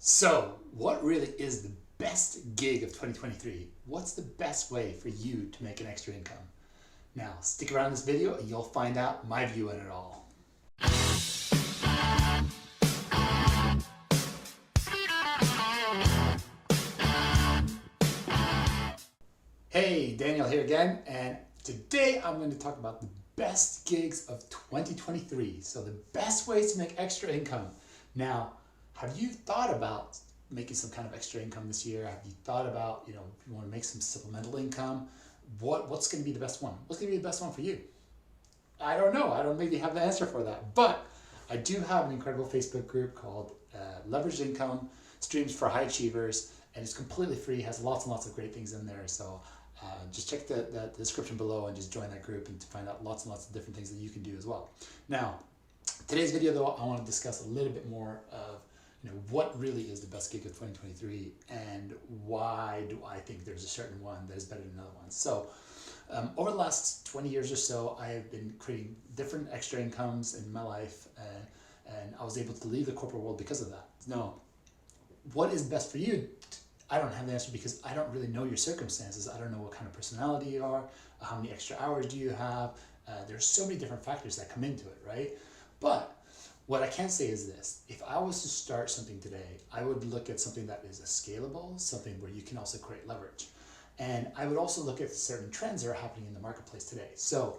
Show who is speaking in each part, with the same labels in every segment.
Speaker 1: So, what really is the best gig of 2023? What's the best way for you to make an extra income? Now, stick around this video and you'll find out my view on it all. Hey, Daniel here again, and today I'm going to talk about the best gigs of 2023. So, the best ways to make extra income. Now, have you thought about making some kind of extra income this year? Have you thought about, if you want to make some supplemental income? What's going to be the best one? What's going to be the best one for you? I don't know. I don't maybe have the answer for that, but I do have an incredible Facebook group called Leveraged Income Streams for High Achievers, and it's completely free. Has lots and lots of great things in there. So just check the description below and just join that group and to find out lots and lots of different things that you can do as well. Now, today's video though, I want to discuss a little bit more of what really is the best gig of 2023 and why do I think there's a certain one that is better than another one. So over the last 20 years or so, I have been creating different extra incomes in my life, and I was able to leave the corporate world because of that. Now, what is best for you? I don't have the answer because I don't really know your circumstances. I don't know what kind of personality you are, how many extra hours do you have. There's so many different factors that come into it, right? But what I can say is this: if I was to start something today, I would look at something that is scalable, something where you can also create leverage. And I would also look at certain trends that are happening in the marketplace today. So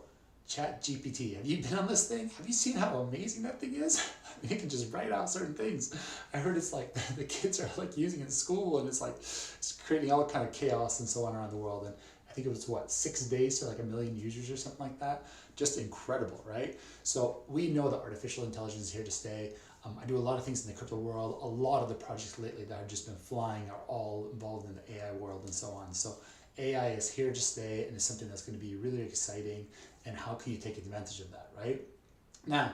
Speaker 1: ChatGPT, have you been on this thing? Have you seen how amazing that thing is? You can just write out certain things. I heard it's like the kids are like using it in school, and it's creating all kind of chaos and so on around the world. And I think it was 6 days to like 1 million users or something like that. Just incredible, right? So we know that artificial intelligence is here to stay. I do a lot of things in the crypto world. A lot of the projects lately that have just been flying are all involved in the AI world and so on. So AI is here to stay, and it's something that's going to be really exciting. And how can you take advantage of that, right? Now,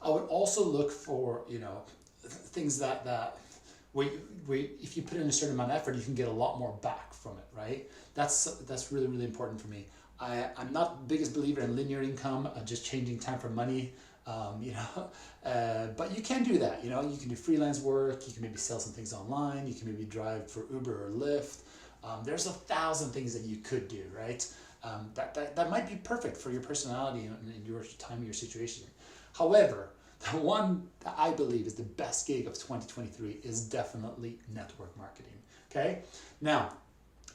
Speaker 1: I would also look for things that where if you put in a certain amount of effort, you can get a lot more back from it, right? That's really, really important for me. I'm not the biggest believer in linear income, just changing time for money. But you can do that. You can do freelance work. You can maybe sell some things online. You can maybe drive for Uber or Lyft. There's 1,000 things that you could do, right? That might be perfect for your personality and your time, your situation. However, the one that I believe is the best gig of 2023 is definitely network marketing. Okay, now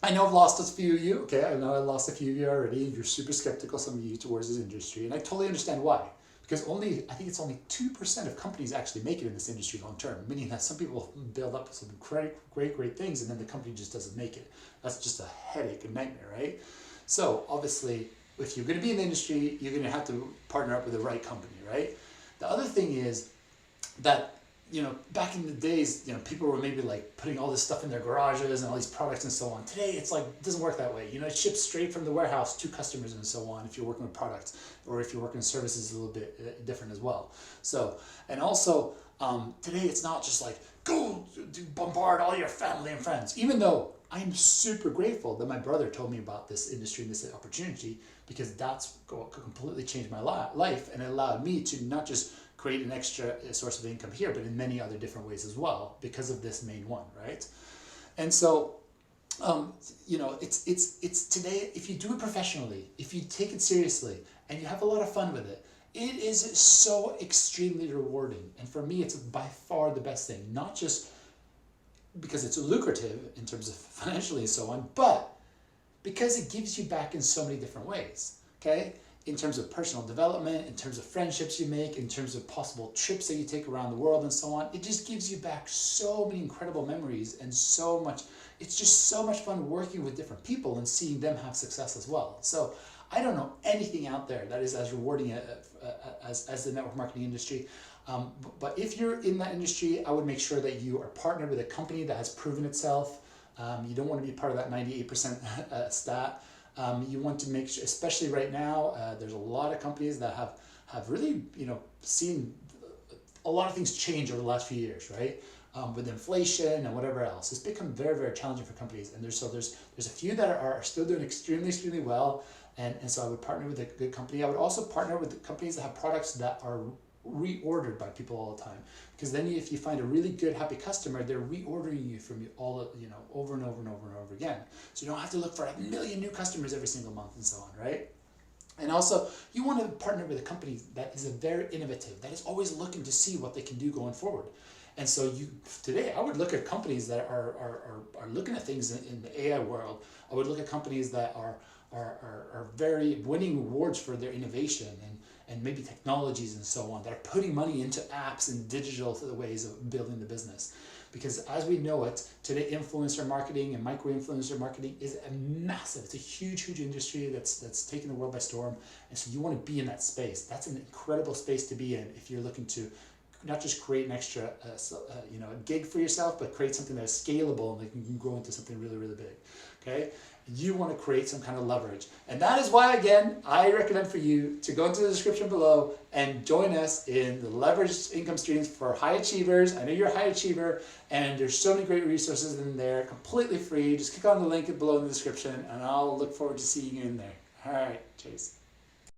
Speaker 1: I know I've lost a few of you. Okay, I know I lost a few of you already. You're super skeptical, some of you, towards this industry, and I totally understand why. Because I think it's only 2% of companies actually make it in this industry long term, meaning that some people build up some great things, and then the company just doesn't make it. That's just a headache, a nightmare, right? So obviously, if you're going to be in the industry, you're going to have to partner up with the right company, right? The other thing is that, back in the days, people were maybe like putting all this stuff in their garages and all these products and so on. Today, it's like, it doesn't work that way. It ships straight from the warehouse to customers and so on if you're working with products, or if you're working with services, a little bit different as well. So, and also, today it's not just like, go bombard all your family and friends, even though I'm super grateful that my brother told me about this industry and this opportunity, because that's completely changed my life, and it allowed me to not just create an extra source of income here, but in many other different ways as well, because of this main one, right? And so, it's today, if you do it professionally, if you take it seriously, and you have a lot of fun with it, it is so extremely rewarding. And for me, it's by far the best thing, not just because it's lucrative in terms of financially and so on, but because it gives you back in so many different ways, okay? In terms of personal development, in terms of friendships you make, in terms of possible trips that you take around the world and so on. It just gives you back so many incredible memories and so much. It's just so much fun working with different people and seeing them have success as well. So I don't know anything out there that is as rewarding as the network marketing industry. But if you're in that industry, I would make sure that you are partnered with a company that has proven itself. You don't want to be part of that 98% stat. You want to make sure, especially right now, there's a lot of companies that have really seen a lot of things change over the last few years, right? With inflation and whatever else, it's become very, very challenging for companies. And there's a few that are still doing extremely well. And so I would partner with a good company. I would also partner with the companies that have products that are reordered by people all the time. Because then if you find a really good, happy customer, they're reordering you from you all, over and over and over and over again. So you don't have to look for a million new customers every single month and so on, right? And also, you want to partner with a company that is very innovative, that is always looking to see what they can do going forward. And so today, I would look at companies that are looking at things in the AI world. I would look at companies that are very winning awards for their innovation and maybe technologies and so on, that are putting money into apps and digital ways of building the business. Because as we know it, today influencer marketing and micro-influencer marketing is a massive, it's a huge, huge industry that's taking the world by storm. And so you want to be in that space. That's an incredible space to be in if you're looking to not just create an extra a gig for yourself, but create something that is scalable and that you can grow into something really, really big. Okay? You want to create some kind of leverage. And that is why, again, I recommend for you to go into the description below and join us in the leveraged income streams for high achievers. I know you're a high achiever, and there's so many great resources in there, completely free. Just click on the link below in the description, and I'll look forward to seeing you in there. All right, cheers.